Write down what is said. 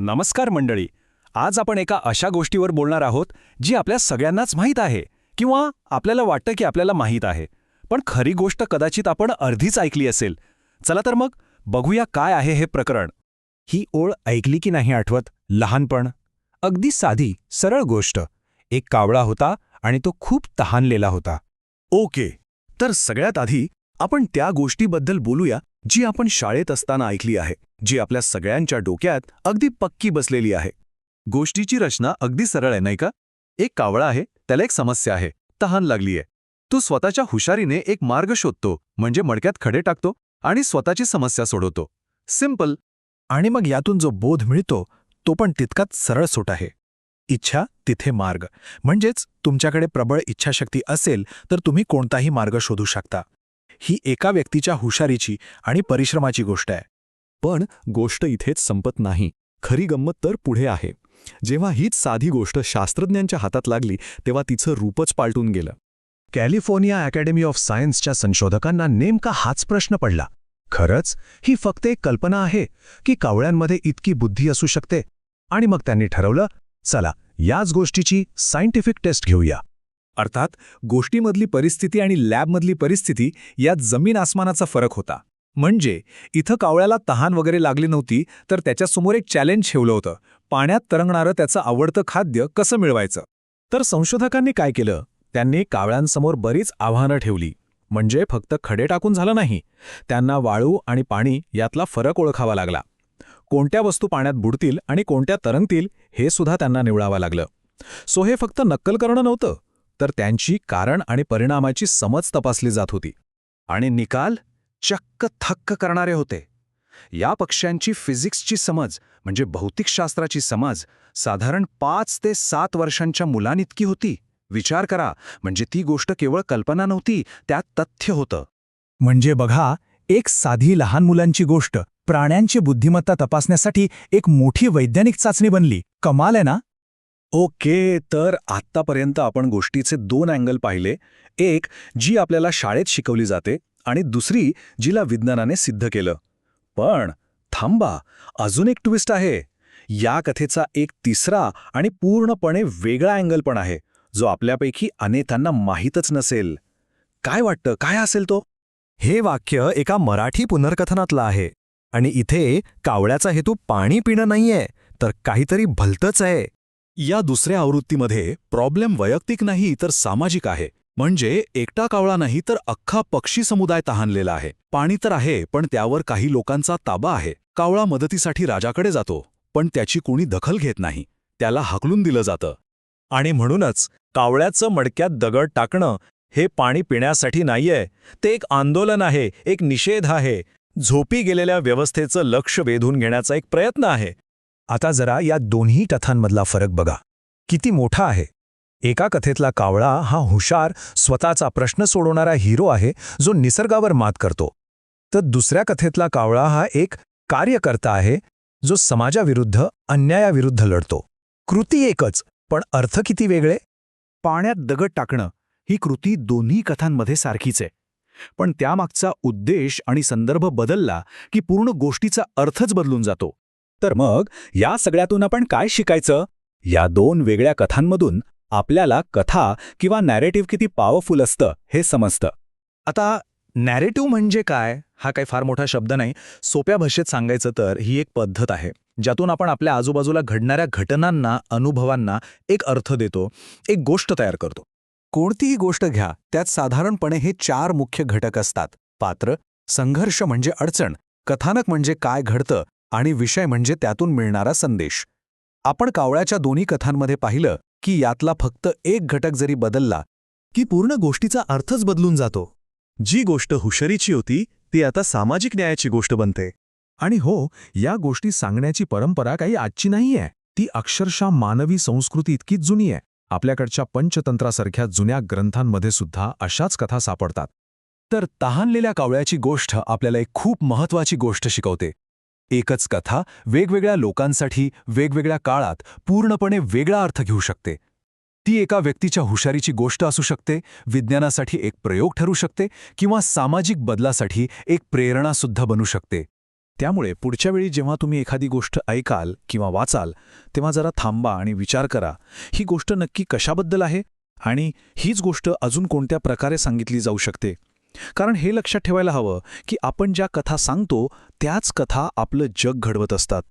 नमस्कार मंडळी. आज आपण एका अशा गोष्टीवर बोलणार आहोत जी आपल्या सगळ्यांनाच माहीत आहे किंवा आपल्याला वाटतं की आपल्याला माहीत आहे, पण खरी गोष्ट कदाचित आपण अर्धीच ऐकली असेल. चला तर मग बघूया काय आहे हे प्रकरण. ही ओळ ऐकली की नाही आठवत? लहानपण. अगदी साधी सरळ गोष्ट. एक कावळा होता आणि तो खूप तहानलेला होता. ओके, तर सगळ्यात आधी आपण त्या गोष्टीबद्दल बोलूया जी आपण शाळेत असताना ऐकली आहे, जी आपल्या सगळ्यांच्या डोक्यात अगदी पक्की बसलेली आहे. गोष्टीची रचना अगदी सरळ आहे, नाही का? एक कावळा आहे, त्याला एक समस्या आहे, तहान लागलीये. तो स्वतःच्या हुशारीने एक मार्ग शोधतो, म्हणजे मडक्यात खडे टाकतो आणि स्वतःची समस्या सोडवतो. सिंपल. आणि मग यातून जो बोध मिळतो तो पण तितकाच सरळ सोट आहे. इच्छा तिथे मार्ग. म्हणजेच तुमच्याकडे प्रबळ इच्छाशक्ती असेल तर तुम्ही कोणताही मार्ग शोधू शकता. ही एका व्यक्तीच्या हुशारीची आणि परिश्रमाची गोष्ट आहे. पण गोष्ट इथेच संपत नाही. खरी गंमत तर पुढे आहे. जेव्हा हीच साधी गोष्ट शास्त्रज्ञांच्या हातात लागली तेव्हा तिचं रूपच पालटून गेलं. कॅलिफोर्निया अकॅडमी ऑफ सायन्सच्या संशोधकांना नेमका हाच प्रश्न पडला. खरंच ही फक्त एक कल्पना आहे की कावळ्यांमध्ये इतकी बुद्धी असू शकते? आणि मग त्यांनी ठरवलं, चला याच गोष्टीची सायंटिफिक टेस्ट घेऊया. अर्थात गोष्टीमधली परिस्थिती आणि लॅबमधली परिस्थिती यात जमीन आसमानाचा फरक होता. म्हणजे इथं कावळ्याला तहान वगैरे लागली नव्हती, तर त्याच्यासमोर एक चॅलेंज ठेवलं होतं. पाण्यात तरंगणारं त्याचं आवडतं खाद्य कसं मिळवायचं. तर संशोधकांनी काय केलं? त्यांनी कावळ्यांसमोर बरीच आव्हानं ठेवली. म्हणजे फक्त खडे टाकून झालं नाही, त्यांना वाळू आणि पाणी यातला फरक ओळखावा लागला. कोणत्या वस्तू पाण्यात बुडतील आणि कोणत्या तरंगतील हे सुद्धा त्यांना निवडावं लागलं. सो हे फक्त नक्कल करणं नव्हतं, तर त्यांची कारण आणि परिणामाची समज तपासली जात होती. आणि निकाल चक्क थक्क करणारे होते. या पक्ष्यांची फिजिक्सची समज, म्हणजे भौतिकशास्त्राची समज, साधारण 5 ते 7 वर्षांच्या मुलांइतकी होती. विचार करा, म्हणजे ती गोष्ट केवळ कल्पना नव्हती, त्यात तथ्य होतं. म्हणजे बघा, एक साधी लहान मुलांची गोष्ट प्राण्यांची बुद्धिमत्ता तपासण्यासाठी एक मोठी वैज्ञानिक चाचणी बनली. कमाल आहे ना? ओके, तर आत्तापर्यंत आपण गोष्टीचे 2 अँगल पाहिले. एक जी आपल्याला शाळेत शिकवली जाते आणि दुसरी जिला विज्ञानाने सिद्ध केलं. पण थांबा, अजून एक ट्विस्ट आहे. या कथेचा एक तिसरा आणि पूर्णपणे वेगळा अँगल पण आहे, जो आपल्यापैकी अनेकांना माहीतच नसेल. काय वाटतं, काय असेल तो? हे वाक्य एका मराठी पुनर्कथनातलं आहे. आणि इथे कावळ्याचा हेतू पाणी पिणं नाहीये, तर काहीतरी भलतंच आहे. या दुसऱ्या आवृत्तीमध्ये प्रॉब्लेम वैयक्तिक नाही तर सामाजिक आहे. म्हणजे एकटा कावळा नाही तर अख्खा पक्षी समुदाय तहानलेला आहे. पाणी तर आहे, पण त्यावर काही लोकांचा ताबा आहे. कावळा मदतीसाठी राजाकडे जातो, पण त्याची कोणी दखल घेत नाही. त्याला हाकलून दिलं जातं. आणि म्हणूनच कावळ्याचं मडक्यात दगड टाकणं हे पाणी पिण्यासाठी नाहीये, ते एक आंदोलन आहे, एक निषेध आहे. झोपी गेलेल्या व्यवस्थेचं लक्ष वेधून घेण्याचा एक प्रयत्न आहे. आता जरा या दोन्ही कथांमधला फरक बघा, किती मोठा आहे. एका कथेतला कावळा हा हुशार, स्वतःचा प्रश्न सोडवणारा हिरो आहे, जो निसर्गावर मात करतो. तर दुसऱ्या कथेतला कावळा हा एक कार्यकर्ता आहे, जो समाजाविरुद्ध, अन्यायाविरुद्ध लढतो. कृती एकच, पण अर्थ किती वेगळे. पाण्यात दगड टाकणं ही कृती दोन्ही कथांमध्ये सारखीच आहे. पण त्यामागचा उद्देश आणि संदर्भ बदलला की पूर्ण गोष्टीचा अर्थच बदलून जातो. तर मग या सगळ्यातून आपण काय शिकायचं? या 2 वेगळ्या कथांमधून आपल्याला कथा किंवा नॅरेटिव्ह किती पॉवरफुल असतं हे समजतं. आता नॅरेटिव्ह म्हणजे काय, हा काही फार मोठा शब्द नाही. सोप्या भाषेत सांगायचं तर ही एक पद्धत आहे, ज्यातून आपण आपल्या आजूबाजूला घडणाऱ्या घटनांना, अनुभवांना एक अर्थ देतो, एक गोष्ट तयार करतो. कोणतीही गोष्ट घ्या, त्यात साधारणपणे हे 4 मुख्य घटक असतात. पात्र, संघर्ष म्हणजे अडचण, कथानक म्हणजे काय घडतं, आणि विषय म्हणजे त्यातून मिळणारा संदेश. आपण कावळ्याच्या दोन्ही कथांमध्ये पाहिलं की यातला फक्त एक घटक जरी बदलला की पूर्ण गोष्टीचा अर्थच बदलून जातो. जी गोष्ट हुशारीची होती ती आता सामाजिक न्यायाची गोष्ट बनते. आणि हो, या गोष्टी सांगण्याची परंपरा काही आजची नाहीये. ती अक्षरशः मानवी संस्कृती इतकीच जुनी आहे. आपल्याकडच्या पंचतंत्रासारख्या जुन्या ग्रंथांमध्ये सुद्धा अशाच कथा सापडतात. तर तहानलेल्या कावळ्याची गोष्ट आपल्याला एक खूप महत्त्वाची गोष्ट शिकवते. एकच कथा वेगवेगळ्या लोकांसाठी वेगवेगळ्या काळात पूर्णपणे वेगळा अर्थ घेऊ शकते. ती एका व्यक्तीच्या हुशारीची गोष्ट असू शकते, विज्ञानासाठी एक प्रयोग ठरू शकते किंवा सामाजिक बदलासाठी एक प्रेरणासुद्धा बनू शकते. त्यामुळे पुढच्या वेळी जेव्हा तुम्ही एखादी गोष्ट ऐकाल किंवा वाचाल तेव्हा जरा थांबा आणि विचार करा, ही गोष्ट नक्की कशाबद्दल आहे आणि हीच गोष्ट अजून कोणत्या प्रकारे सांगितली जाऊ शकते. कारण हे लक्षात ठेवायला हवं की आपण ज्या कथा सांगतो त्याच कथा आपलं जग घडवत असतात.